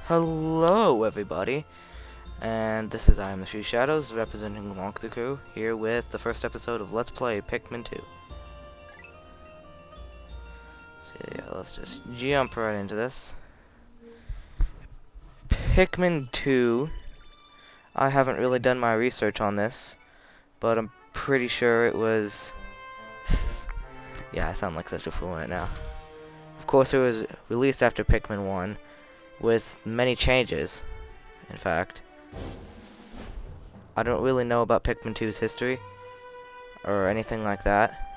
Hello everybody, and this is Iamthefusedshadows representing thewalkthrucrew, here with the first episode of Let's Play Pikmin 2. So yeah, let's just jump right into this. Pikmin 2, I haven't really done my research on this, but I'm pretty sure it was... yeah, I sound like such a fool right now. Of course, it was released after Pikmin 1, with many changes, in fact. I don't really know about Pikmin 2's history, or anything like that.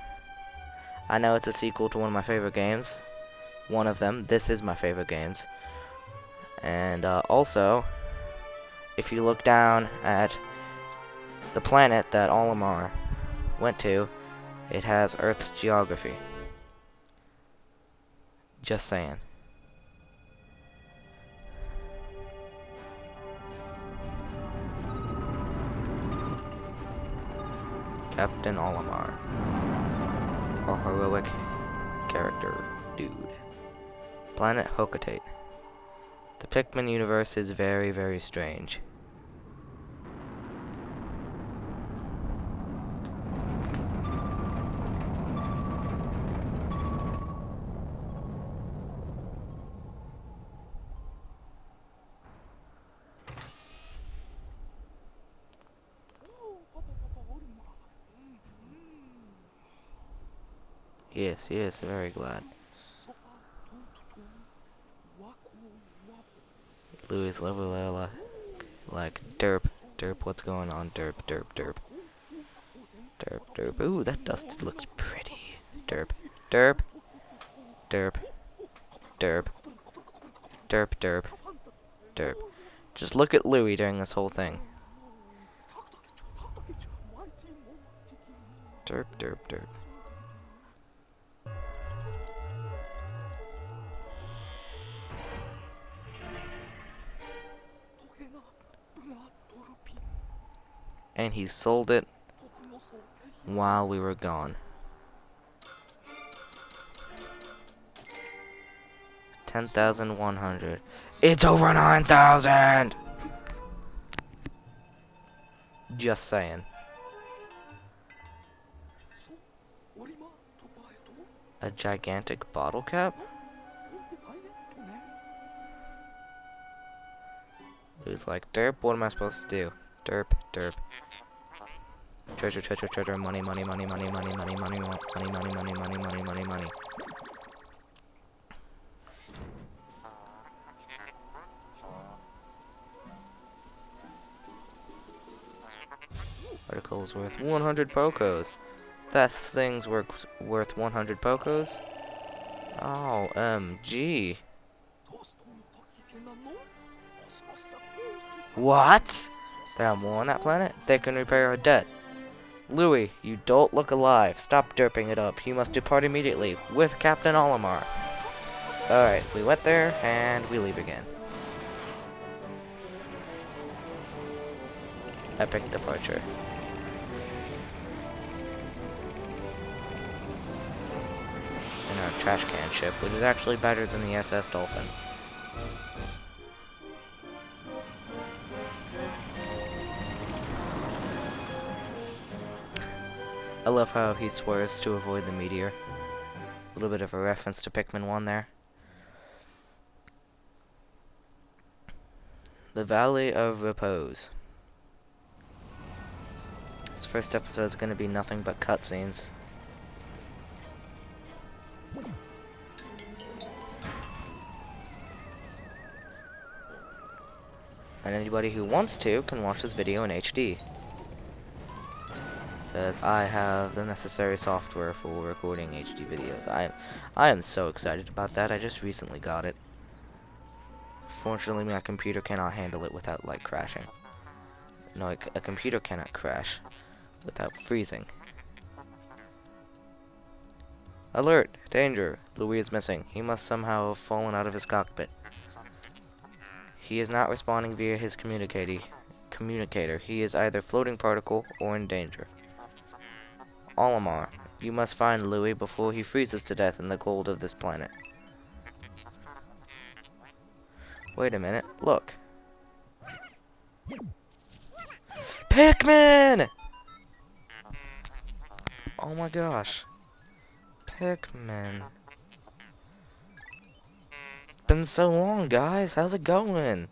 I know it's a sequel to one of my favorite games. One of them. This is my favorite games. And also, if you look down at the planet that Olimar went to, it has Earth's geography. Just saying. Captain Olimar. A heroic character dude. Planet Hocotate. The Pikmin universe is very, very strange. Yes, very glad. Louis Level like derp, what's going on? Derp. Ooh, that dust looks pretty. Derp. Just look at Louis during this whole thing. Derp. And he sold it while we were gone. 10,100. It's over 9,000! Just saying. A gigantic bottle cap? Lou's like, derp, what am I supposed to do? Derp. Treasure, money. Article's worth 100 Pokos. That thing's worth 100 Pokos? OMG. What? There are more on that planet? They can repair our debt. Louis, you don't look alive. Stop derping it up. You must depart immediately with Captain Olimar. Alright, we went there, and we leave again. Epic departure. In our trash can ship, which is actually better than the SS Dolphin. I love how he swerves to avoid the meteor. A little bit of a reference to Pikmin 1 there. The Valley of Repose. This first episode is going to be nothing but cutscenes. And anybody who wants to can watch this video in HD. Because I have the necessary software for recording HD videos. I am so excited about that. I just recently got it. Fortunately, my computer cannot handle it without, like, crashing. No, a computer cannot crash without freezing. Alert! Danger! Louis is missing. He must somehow have fallen out of his cockpit. He is not responding via his communicator. He is either floating particle or in danger. Olimar, you must find Louis before he freezes to death in the cold of this planet. Wait a minute. Look. Pikmin! Oh my gosh. Pikmin. Been so long, guys. How's it going?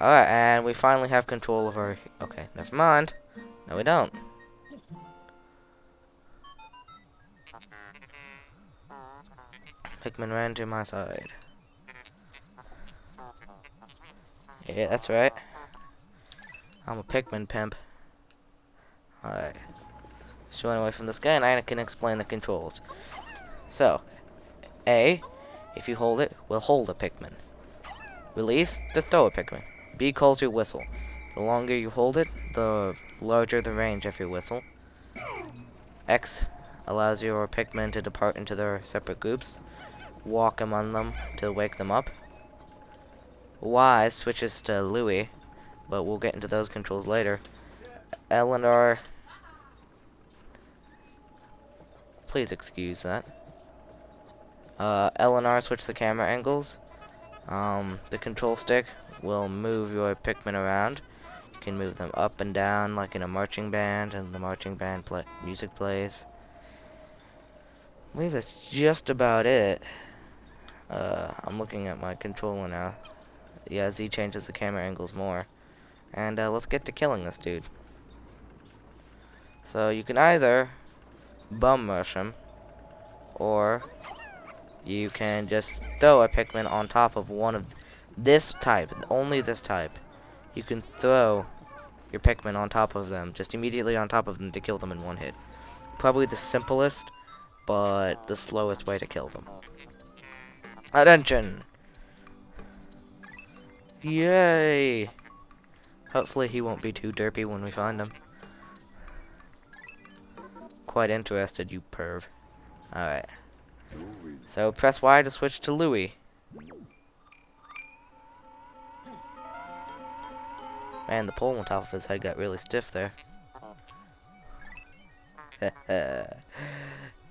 Alright, and we finally have control of our... Okay, never mind. No, we don't. Pikmin ran to my side. Yeah, that's right. I'm a Pikmin pimp. Alright. Showing away from this guy, and I can explain the controls. So, A, if you hold it, will hold a Pikmin. Release, to throw a Pikmin. B calls your whistle. The longer you hold it, the larger the range of your whistle. X allows your Pikmin to depart into their separate groups. Walk among them to wake them up. Y switches to Louie, but we'll get into those controls later. L and R... Please excuse that. L and R switch the camera angles. The control stick will move your Pikmin around. You can move them up and down like in a marching band, and the marching band music plays. I believe that's just about it. I'm looking at my controller now. Yeah, Z changes the camera angles more. And let's get to killing this dude. So you can either bum rush him, or you can just throw a Pikmin on top of one of this type, only this type. You can throw your Pikmin on top of them, just immediately on top of them to kill them in one hit. Probably the simplest, but the slowest way to kill them. Attention! Yay! Hopefully he won't be too derpy when we find him. Quite interested, you perv. Alright. So press Y to switch to Louie. Man, the pole on top of his head got really stiff there.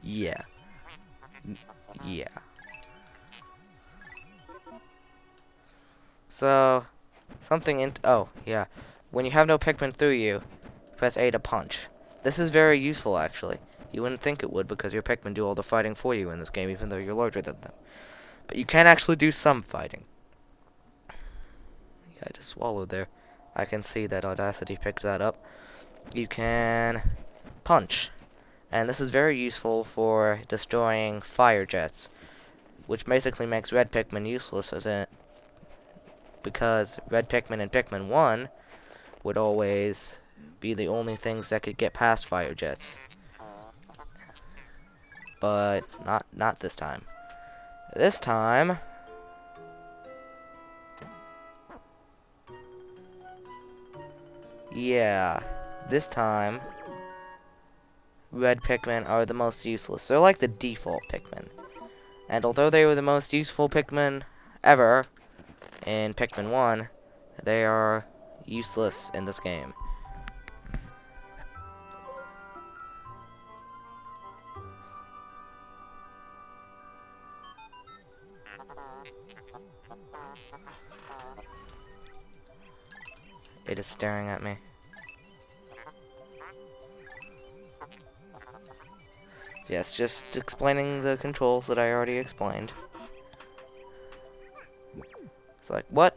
Yeah. Yeah. So, oh, yeah. When you have no Pikmin through you, press A to punch. This is very useful, actually. You wouldn't think it would, because your Pikmin do all the fighting for you in this game, even though you're larger than them. But you can actually do some fighting. Yeah, I just swallowed there. I can see that Audacity picked that up. You can punch. And this is very useful for destroying fire jets, which basically makes red Pikmin useless, because red Pikmin and Pikmin 1 would always be the only things that could get past fire jets. But not this time. This time, yeah, this time red Pikmin are the most useless. They're like the default Pikmin. And although they were the most useful Pikmin ever in Pikmin 1, they are useless in this game. It is staring at me. Yes, just explaining the controls that I already explained. It's like, what?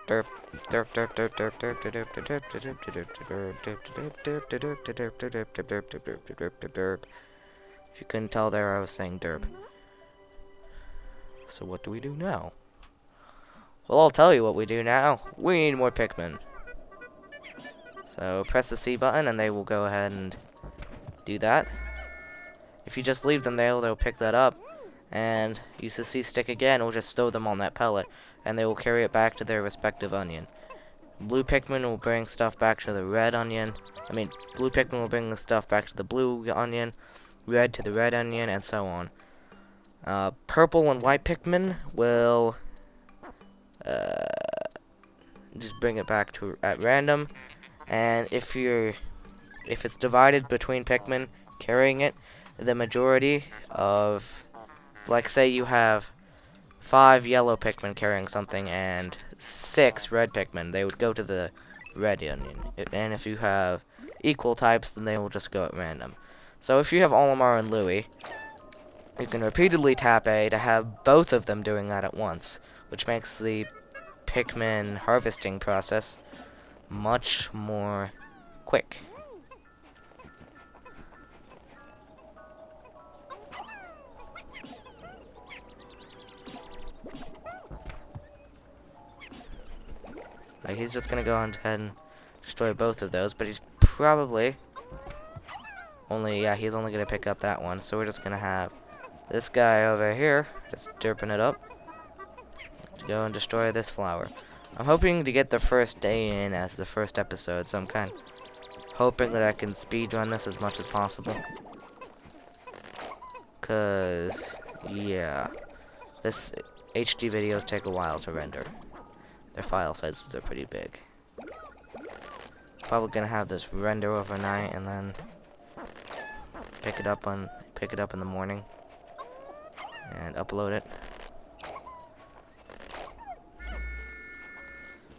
Derp, derp, derp, derp, derp, derp, derp, derp, derp, derp, derp, derp, derp. If you couldn't tell there, I was saying derp. So what do we do now? Well, I'll tell you what we do now. We need more Pikmin. So press the C button and they will go ahead and do that. If you just leave them there, they'll pick that up and use the C stick again, or just throw them on that pellet and they will carry it back to their respective onion. Blue Pikmin will bring stuff back to the red onion. Blue Pikmin will bring the stuff back to the blue onion, red to the red onion, and so on. Purple and white Pikmin will just bring it back to at random. And if it's divided between Pikmin carrying it, the majority of like say you have 5 yellow Pikmin carrying something and 6 red Pikmin, they would go to the red union. And if you have equal types, then they will just go at random. So if you have Olimar and Louie, you can repeatedly tap A to have both of them doing that at once, which makes the Pikmin harvesting process much more quick. Like, he's just gonna go ahead and destroy both of those, but he's probably he's only gonna pick up that one, so we're just gonna have this guy over here just derping it up to go and destroy this flower. I'm hoping to get the first day in as the first episode, so I'm kind of hoping that I can speedrun this as much as possible. Cause, yeah, this HD videos take a while to render. Their file sizes are pretty big. Probably gonna have this render overnight and then pick it up in the morning and upload it.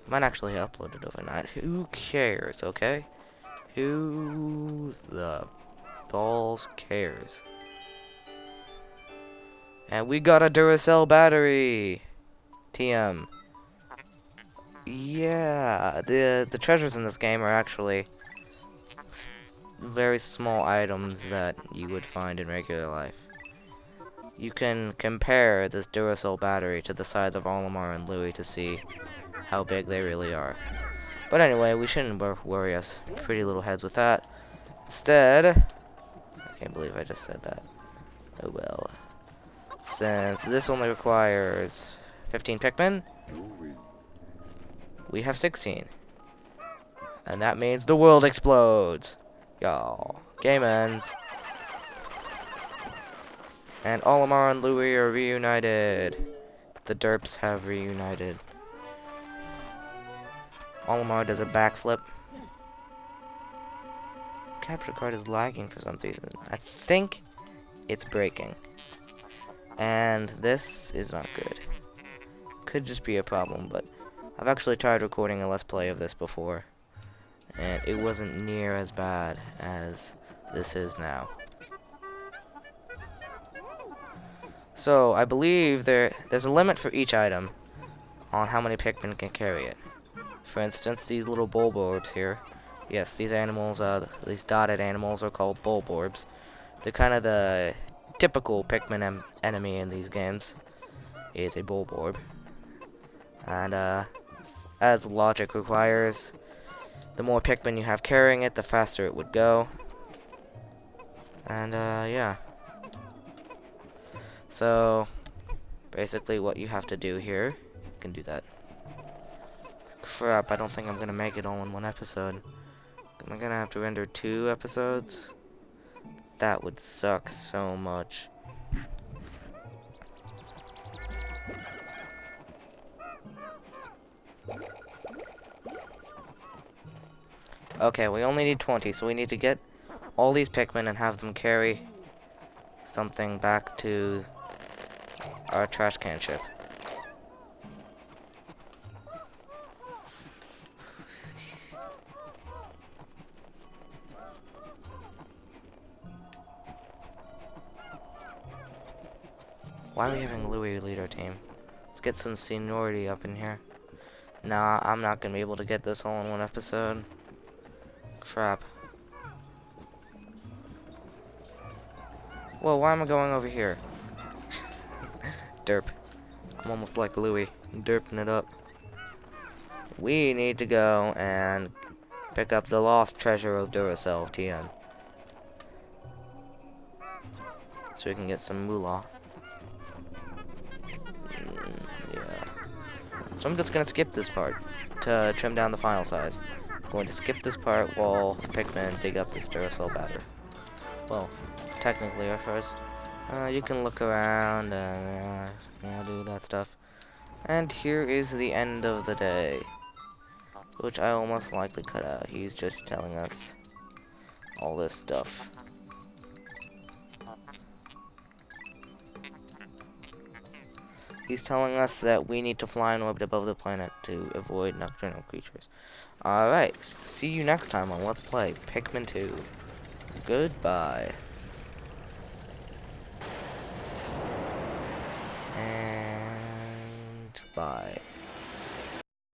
Might actually upload it overnight. Who cares, okay? Who the balls cares? And we got a Duracell battery! TM. Yeah, the treasures in this game are actually very small items that you would find in regular life. You can compare this Duracell battery to the size of Olimar and Louie to see how big they really are. But anyway, we shouldn't worry us pretty little heads with that. Instead, I can't believe I just said that. Oh well. Since this only requires 15 Pikmin, we have 16. And that means the world explodes. Y'all. Game ends. And Olimar and Louie are reunited. The derps have reunited. Olimar does a backflip. Capture card is lagging for some reason. I think it's breaking. And this is not good. Could just be a problem, but I've actually tried recording a Let's Play of this before, and it wasn't near as bad as this is now. So, I believe there's a limit for each item on how many Pikmin can carry it. For instance, these little bulborbs here. Yes, these animals, these dotted animals are called bulborbs. They're kind of the typical Pikmin enemy in these games, is a bulborb. And, as logic requires, the more Pikmin you have carrying it, the faster it would go. And, yeah. So, basically what you have to do here, you can do that. Crap, I don't think I'm gonna make it all in one episode. Am I gonna have to render 2 episodes? That would suck so much. Okay, we only need 20, so we need to get all these Pikmin and have them carry something back to our trash can ship. Why are we having Louie lead our team? Let's get some seniority up in here. Nah, I'm not gonna be able to get this all in one episode. Crap. Whoa, why am I going over here? Derp. I'm almost like Louie, derping it up. We need to go and pick up the lost treasure of Duracell, TM. So we can get some moolah. Yeah. So I'm just gonna skip this part to trim down the file size. I'm going to skip this part while the Pikmin dig up this Duracell battery. Well, technically at first. You can look around and do that stuff. And here is the end of the day, which I will most likely cut out. He's just telling us all this stuff. He's telling us that we need to fly in orbit above the planet to avoid nocturnal creatures. Alright, see you next time on Let's Play Pikmin 2. Goodbye. And bye.